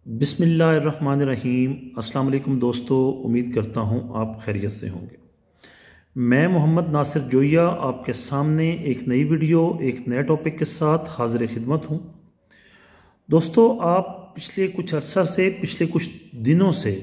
बिस्मिल्लाहिर्रहमानिर्रहीम। अस्सलाम वालेकुम दोस्तों, उम्मीद करता हूँ आप खैरियत से होंगे। मैं मोहम्मद नासिर जोया आपके सामने एक नई वीडियो एक नए टॉपिक के साथ हाजिर खिदमत हूँ। दोस्तों, आप पिछले कुछ दिनों से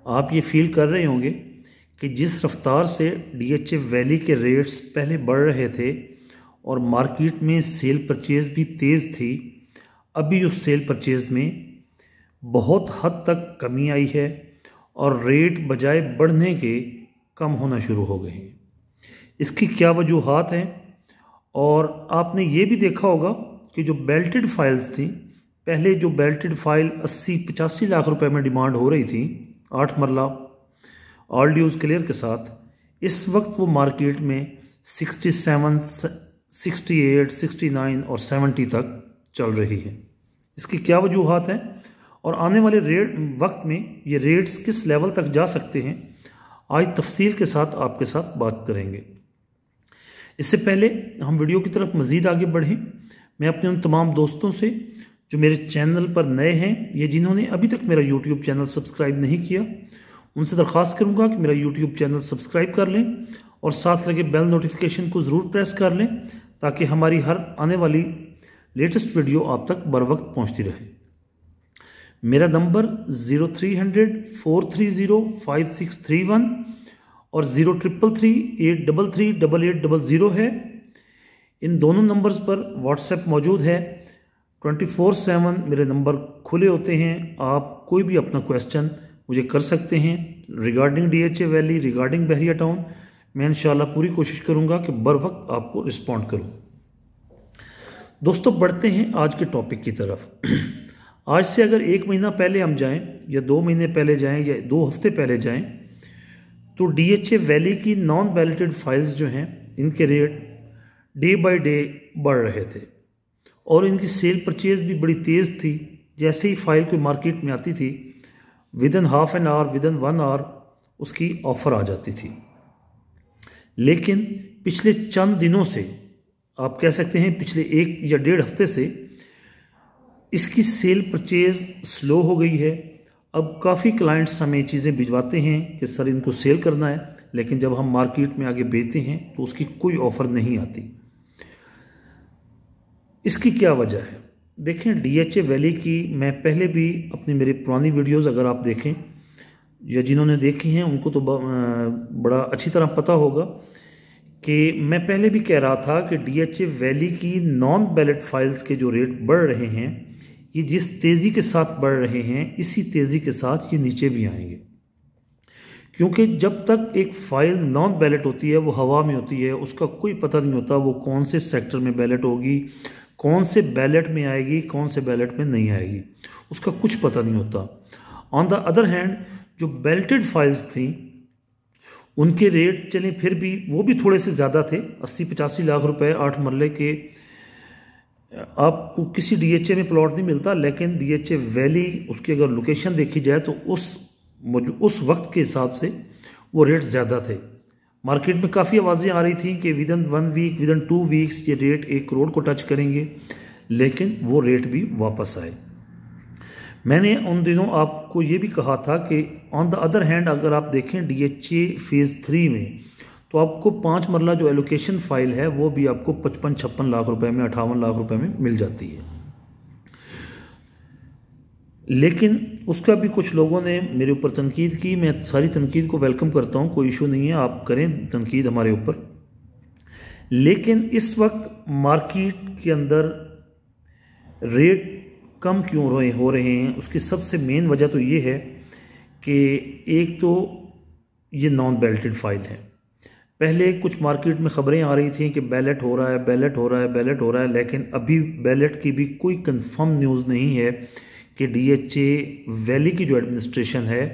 आप ये फील कर रहे होंगे कि जिस रफ्तार से DHA वैली के रेट्स पहले बढ़ रहे थे और मार्केट में सेल परचेज़ भी तेज़ थी, अभी उस सेल परचेज़ में बहुत हद तक कमी आई है और रेट बजाय बढ़ने के कम होना शुरू हो गए हैं। इसकी क्या वजूहात हैं? और आपने ये भी देखा होगा कि जो बेल्टेड फाइल्स थी, पहले जो बेल्टेड फाइल 80-85 लाख रुपए में डिमांड हो रही थी 8 मरला ऑल ड्यूज क्लियर के साथ, इस वक्त वो मार्केट में 67, 68, 69 और 70 तक चल रही है। इसकी क्या वजूहात हैं और आने वाले वक्त में ये रेट्स किस लेवल तक जा सकते हैं, आज तफसील के साथ आपके साथ बात करेंगे। इससे पहले हम वीडियो की तरफ मज़ीद आगे बढ़ें, मैं अपने उन तमाम दोस्तों से जो मेरे चैनल पर नए हैं या जिन्होंने अभी तक मेरा यूट्यूब चैनल सब्सक्राइब नहीं किया, उनसे दरख्वास्त करूँगा कि मेरा यूट्यूब चैनल सब्सक्राइब कर लें और साथ लगे बेल नोटिफिकेशन को ज़रूर प्रेस कर लें ताकि हमारी हर आने वाली लेटेस्ट वीडियो आप तक बर वक्त पहुँचती रहे। मेरा नंबर 0300 430 5631 और 0333 833 8800 है। इन दोनों नंबर्स पर व्हाट्सएप मौजूद है। 24/7 मेरे नंबर खुले होते हैं। आप कोई भी अपना क्वेश्चन मुझे कर सकते हैं रिगार्डिंग DHA वैली, रिगार्डिंग बहरिया टाउन। मैं इंशाल्लाह पूरी कोशिश करूंगा कि बर वक्त आपको रिस्पॉन्ड करूं। दोस्तों, बढ़ते हैं आज के टॉपिक की तरफ। आज से अगर 1 महीना पहले हम जाएं या 2 महीने पहले जाएं या 2 हफ्ते पहले जाएं तो DHA वैली की नॉन बैलेटेड फाइल्स जो हैं, इनके रेट डे बाय डे बढ़ रहे थे और इनकी सेल परचेज भी बड़ी तेज़ थी। जैसे ही फाइल कोई मार्केट में आती थी, within half an hour, within 1 hour उसकी ऑफ़र आ जाती थी। लेकिन पिछले चंद दिनों से, आप कह सकते हैं पिछले 1 या 1.5 हफ्ते से, इसकी सेल परचेज स्लो हो गई है। अब काफ़ी क्लाइंट्स हमें चीज़ें भिजवाते हैं कि सर इनको सेल करना है, लेकिन जब हम मार्केट में आगे बेचते हैं तो उसकी कोई ऑफ़र नहीं आती। इसकी क्या वजह है? देखें, DHA वैली की मैं पहले भी अपनी मेरी पुरानी वीडियोस अगर आप देखें या जिन्होंने देखी हैं उनको तो बड़ा अच्छी तरह पता होगा कि मैं पहले भी कह रहा था कि DHA वैली की नॉन बैलेट फाइल्स के जो रेट बढ़ रहे हैं, ये जिस तेज़ी के साथ बढ़ रहे हैं, इसी तेज़ी के साथ ये नीचे भी आएंगे। क्योंकि जब तक एक फ़ाइल नॉन बैलेट होती है, वो हवा में होती है, उसका कोई पता नहीं होता वो कौन से सेक्टर में बैलेट होगी, कौन से बैलेट में आएगी, कौन से बैलेट में नहीं आएगी, उसका कुछ पता नहीं होता। ऑन द अदर हैंड, जो बैलेटेड फाइल्स थी उनके रेट चले फिर भी वो भी थोड़े से ज़्यादा थे, 80-85 लाख रुपए 8 मरले के। आपको किसी DHA में प्लॉट नहीं मिलता, लेकिन DHA वैली, उसकी अगर लोकेशन देखी जाए तो उस वक्त के हिसाब से वो रेट ज़्यादा थे। मार्केट में काफ़ी आवाज़ें आ रही थी कि विदिन 1 वीक, विदिन 2 वीक्स ये रेट 1 करोड़ को टच करेंगे, लेकिन वो रेट भी वापस आए। मैंने उन दिनों आपको ये भी कहा था कि ऑन द अदर हैंड अगर आप देखें DHA फेज़ 3 में तो आपको 5 मरला जो एलोकेशन फाइल है वो भी आपको 55-56 लाख रुपए में, 58 लाख रुपए में मिल जाती है। लेकिन उसका भी कुछ लोगों ने मेरे ऊपर तनकीद की। मैं सारी तनकीद को वेलकम करता हूँ, कोई इशू नहीं है, आप करें तनकीद हमारे ऊपर। लेकिन इस वक्त मार्केट के अंदर रेट कम क्यों हो रहे हैं, उसकी सबसे मेन वजह तो ये है कि एक तो ये नॉन बैलेटेड फाइल है। पहले कुछ मार्केट में खबरें आ रही थी कि बैलेट हो रहा है, बैलेट हो रहा है, बैलेट हो रहा है, लेकिन अभी बैलेट की भी कोई कंफर्म न्यूज़ नहीं है कि DHA वैली की जो एडमिनिस्ट्रेशन है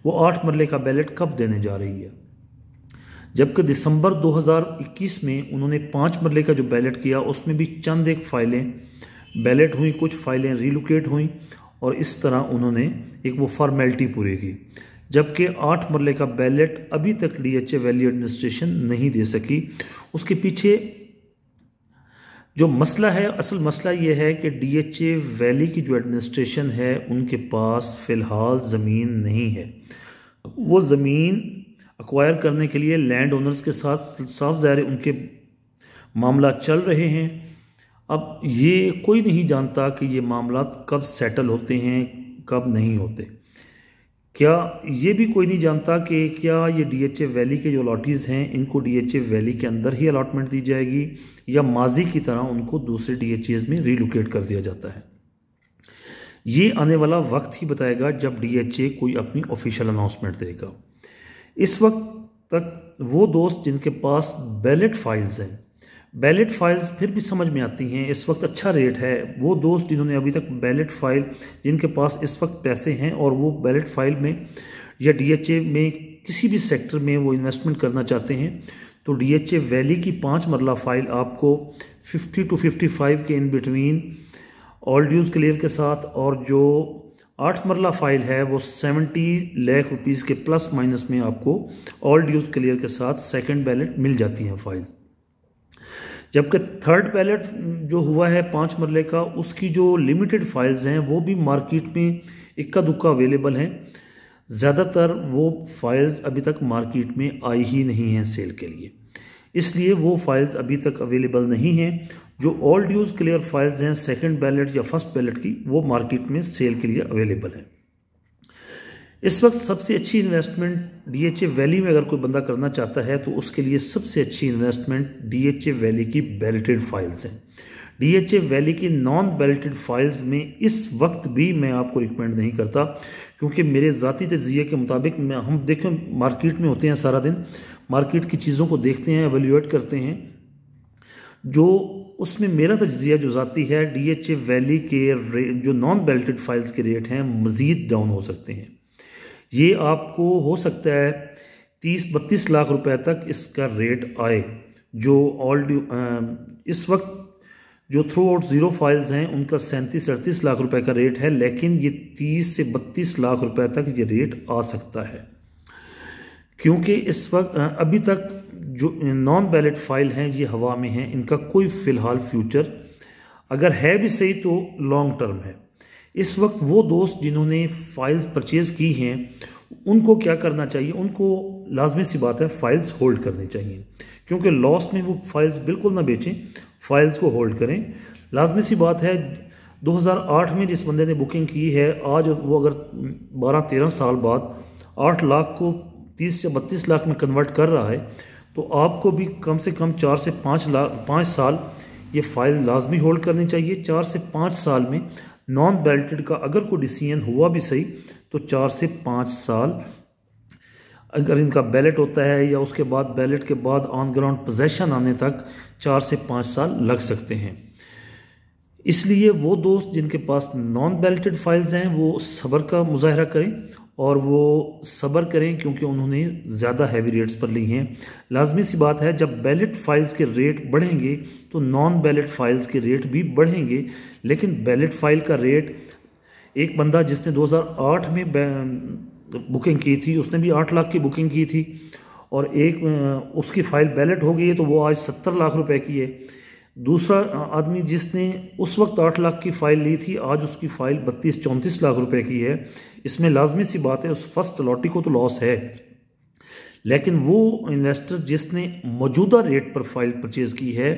वो 8 मरले का बैलेट कब देने जा रही है। जबकि दिसंबर 2021 में उन्होंने 5 मरले का जो बैलेट किया, उसमें भी चंद एक फाइलें बैलेट हुई, कुछ फाइलें रिलोकेट हुई और इस तरह उन्होंने एक वो फॉर्मेलिटी पूरी की। जबकि 8 मरले का बैलेट अभी तक DHA वैली एडमिनिस्ट्रेशन नहीं दे सकी। उसके पीछे जो मसला है, असल मसला ये है कि डीएचए वैली की जो एडमिनिस्ट्रेशन है उनके पास फ़िलहाल ज़मीन नहीं है। वो ज़मीन एक्वायर करने के लिए लैंड ओनर्स के साथ साफ ज़ाहिर उनके मामला चल रहे हैं। अब ये कोई नहीं जानता कि ये मामला कब सेटल होते हैं, कब नहीं होते। क्या ये भी कोई नहीं जानता कि क्या ये डीएचए वैली के जो अलॉटीज़ हैं इनको डीएचए वैली के अंदर ही अलॉटमेंट दी जाएगी या माजी की तरह उनको दूसरे डीएचएज में रीलोकेट कर दिया जाता है। ये आने वाला वक्त ही बताएगा जब डीएचए कोई अपनी ऑफिशियल अनाउंसमेंट देगा। इस वक्त तक वो दोस्त जिनके पास बैलेट फाइल्स हैं, बैलेट फाइल्स फिर भी समझ में आती हैं, इस वक्त अच्छा रेट है। वो दोस्त जिन्होंने अभी तक बैलेट फाइल, जिनके पास इस वक्त पैसे हैं और वो बैलेट फाइल में या डीएचए में किसी भी सेक्टर में वो इन्वेस्टमेंट करना चाहते हैं, तो डीएचए वैली की 5 मरला फाइल आपको 50 to 55 के in between all dues clear के साथ, और जो 8 मरला फाइल है वो 70 लाख रुपीज़ के प्लस माइनस में आपको ऑल ड्यूज़ क्लियर के साथ सेकंड बैलेट मिल जाती हैं फाइल्स। जबकि थर्ड बैलेट जो हुआ है 5 मरले का, उसकी जो लिमिटेड फाइल्स हैं वो भी मार्केट में इक्का दुक्का अवेलेबल हैं। ज़्यादातर वो फाइल्स अभी तक मार्केट में आई ही नहीं हैं सेल के लिए, इसलिए वो फाइल्स अभी तक अवेलेबल नहीं हैं। जो ऑल ड्यूज़ क्लियर फाइल्स हैं सेकंड बैलेट या फर्स्ट बैलेट की, वो मार्केट में सेल के लिए अवेलेबल हैं। इस वक्त सबसे अच्छी इन्वेस्टमेंट डीएचए वैली में अगर कोई बंदा करना चाहता है तो उसके लिए सबसे अच्छी इन्वेस्टमेंट डीएचए वैली की बैलेटेड फाइल्स हैं। डीएचए वैली की नॉन बैलेटेड फाइल्स में इस वक्त भी मैं आपको रिकमेंड नहीं करता, क्योंकि मेरे ज़ाती तज़किये के मुताबिक हम देखें मार्केट में होते हैं, सारा दिन मार्केट की चीज़ों को देखते हैं, एवेल्यूएट करते हैं। जो उसमें मेरा तज्जिया जो ज़ाती है, डीएचए वैली के जो नॉन बैलेटेड फाइल्स के रेट हैं मज़ीद डाउन हो सकते हैं। ये आपको हो सकता है 30-32 लाख रुपए तक इसका रेट आए। जो इस वक्त जो थ्रू आउट ज़ीरो फाइल्स हैं उनका 37-38 लाख रुपए का रेट है, लेकिन ये 30 से 32 लाख रुपए तक ये रेट आ सकता है, क्योंकि इस वक्त अभी तक जो नॉन बैलेट फाइल हैं ये हवा में हैं, इनका कोई फ़िलहाल फ्यूचर अगर है भी सही तो लॉन्ग टर्म है। इस वक्त वो दोस्त जिन्होंने फाइल्स परचेज़ की हैं उनको क्या करना चाहिए, उनको लाजमी सी बात है फाइल्स होल्ड करनी चाहिए, क्योंकि लॉस में वो फाइल्स बिल्कुल ना बेचें, फाइल्स को होल्ड करें। लाजमी सी बात है 2008 में जिस बंदे ने बुकिंग की है, आज वो अगर 12-13 साल बाद 8 लाख को 30 से 32 लाख में कन्वर्ट कर रहा है, तो आपको भी कम से कम 4 से 5 साल ये फाइल लाजमी होल्ड करनी चाहिए। 4 से 5 साल में नॉन बैलेटेड का अगर कोई डिसीजन हुआ भी सही तो 4 से 5 साल अगर इनका बैलेट होता है या उसके बाद बैलेट के बाद ऑन ग्राउंड पोजेशन आने तक 4 से 5 साल लग सकते हैं। इसलिए वो दोस्त जिनके पास नॉन बैलेटेड फाइल्स हैं वो सब्र का मुजाहरा करें, और वो सब्र करें क्योंकि उन्होंने ज़्यादा हैवी रेट्स पर ली हैं। लाजमी सी बात है जब बैलेट फाइल्स के रेट बढ़ेंगे तो नॉन बैलेट फाइल्स के रेट भी बढ़ेंगे, लेकिन बैलेट फाइल का रेट, एक बंदा जिसने 2008 में बुकिंग की थी उसने भी 8 लाख की बुकिंग की थी, और एक उसकी फ़ाइल बैलेट हो गई है तो वो आज 70 लाख रुपए की है। दूसरा आदमी जिसने उस वक्त 8 लाख की फ़ाइल ली थी, आज उसकी फ़ाइल 32-34 लाख रुपए की है। इसमें लाजमी सी बात है उस फर्स्ट अलॉटी को तो लॉस है, लेकिन वो इन्वेस्टर जिसने मौजूदा रेट पर फाइल परचेज़ की है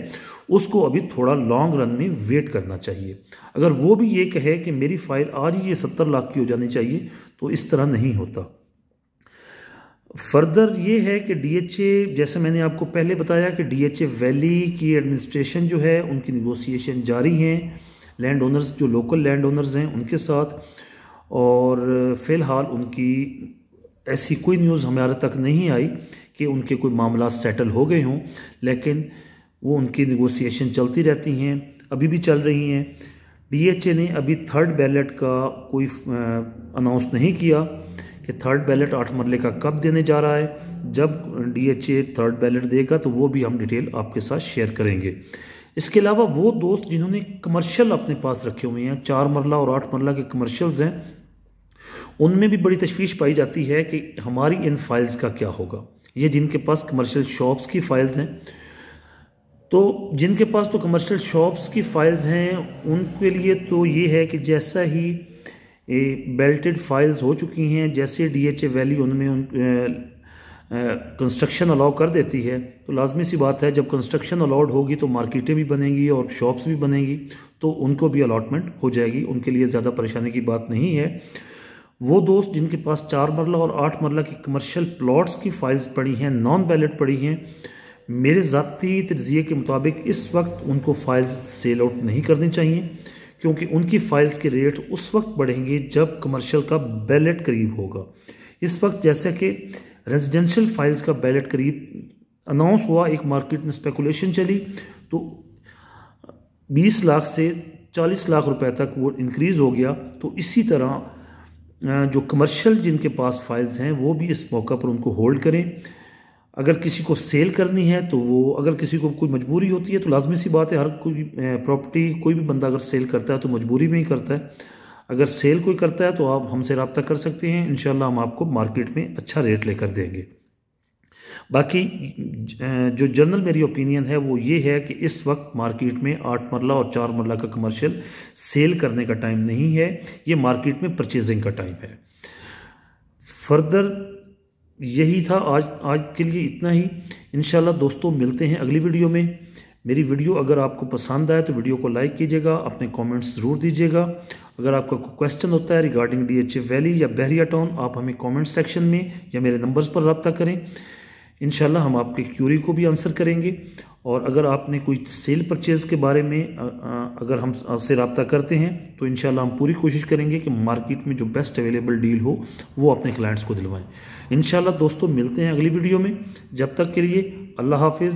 उसको अभी थोड़ा लॉन्ग रन में वेट करना चाहिए। अगर वो भी ये कहे कि मेरी फ़ाइल आज ही ये 70 लाख की हो जानी चाहिए, तो इस तरह नहीं होता। फर्दर ये है कि डीएचए, जैसे मैंने आपको पहले बताया कि डीएचए वैली की एडमिनिस्ट्रेशन जो है उनकी निगोशिएशन जारी हैं लैंड ओनर्स, जो लोकल लैंड ओनर्स हैं उनके साथ, और फ़िलहाल उनकी ऐसी कोई न्यूज़ हमारे तक नहीं आई कि उनके कोई मामला सेटल हो गए हों, लेकिन वो उनकी निगोशिएशन चलती रहती हैं, अभी भी चल रही हैं। डीएचए ने अभी थर्ड बैलेट का कोई अनाउंस नहीं किया कि थर्ड बैलेट 8 मरले का कब देने जा रहा है। जब डीएचए थर्ड बैलेट देगा तो वो भी हम डिटेल आपके साथ शेयर करेंगे। इसके अलावा वो दोस्त जिन्होंने कमर्शियल अपने पास रखे हुए हैं, 4 मरला और 8 मरला के कमर्शियल्स हैं, उनमें भी बड़ी तशवीश पाई जाती है कि हमारी इन फाइल्स का क्या होगा। ये जिनके पास कमर्शियल शॉप्स की फाइल्स हैं तो जिनके पास तो कमर्शियल शॉप्स की फाइल्स हैं उनके लिए तो ये है कि जैसा ही बेल्टेड फाइल्स हो चुकी हैं, जैसे DHA वैली उनमें कंस्ट्रक्शन अलाउ कर देती है, तो लाजमी सी बात है जब कंस्ट्रक्शन अलाउड होगी तो मार्केटें भी बनेंगी और शॉप्स भी बनेंगी, तो उनको भी अलॉटमेंट हो जाएगी। उनके लिए ज़्यादा परेशानी की बात नहीं है। वो दोस्त जिनके पास 4 मरला और 8 मरला की कमर्शियल प्लॉट्स की फाइल्स पड़ी हैं, नॉन बैलेट पड़ी हैं, मेरे ज़ाती तज्ज़िये के मुताबिक इस वक्त उनको फाइल्स सेल आउट नहीं करनी चाहिए, क्योंकि उनकी फाइल्स के रेट उस वक्त बढ़ेंगे जब कमर्शियल का बैलेट करीब होगा। इस वक्त जैसे कि रेजिडेंशियल फाइल्स का बैलेट करीब अनाउंस हुआ, एक मार्केट में स्पेकुलेशन चली, तो 20 लाख से 40 लाख रुपए तक वो इंक्रीज़ हो गया। तो इसी तरह जो कमर्शियल जिनके पास फाइल्स हैं वो भी इस मौका पर उनको होल्ड करें। अगर किसी को सेल करनी है तो वो, अगर किसी को कोई मजबूरी होती है तो लाजमी सी बात है, हर कोई प्रॉपर्टी कोई भी बंदा अगर सेल करता है तो मजबूरी में ही करता है। अगर सेल कोई करता है तो आप हमसे रब्ता कर सकते हैं, इंशाल्लाह हम आपको मार्केट में अच्छा रेट लेकर देंगे। बाकी जो जनरल मेरी ओपिनियन है वो ये है कि इस वक्त मार्केट में 8 मरला और 4 मरला का कमर्शियल सेल करने का टाइम नहीं है, ये मार्केट में परचेजिंग का टाइम है। फर्दर यही था आज के लिए, इतना ही। इंशाल्लाह दोस्तों मिलते हैं अगली वीडियो में। मेरी वीडियो अगर आपको पसंद आए तो वीडियो को लाइक कीजिएगा, अपने कमेंट्स ज़रूर दीजिएगा। अगर आपका कोई क्वेश्चन होता है रिगार्डिंग DHA वैली या बहरिया टाउन, आप हमें कमेंट सेक्शन में या मेरे नंबर्स पर रब्ता करें, इंशाल्लाह हम आपकी क्यूरी को भी आंसर करेंगे। और अगर आपने कोई सेल परचेज़ के बारे में अगर हम आपसे रब्ता करते हैं तो इंशाल्लाह हम पूरी कोशिश करेंगे कि मार्केट में जो बेस्ट अवेलेबल डील हो वो अपने क्लाइंट्स को दिलवाएं। इंशाल्लाह दोस्तों मिलते हैं अगली वीडियो में। जब तक के लिए अल्लाह हाफिज़।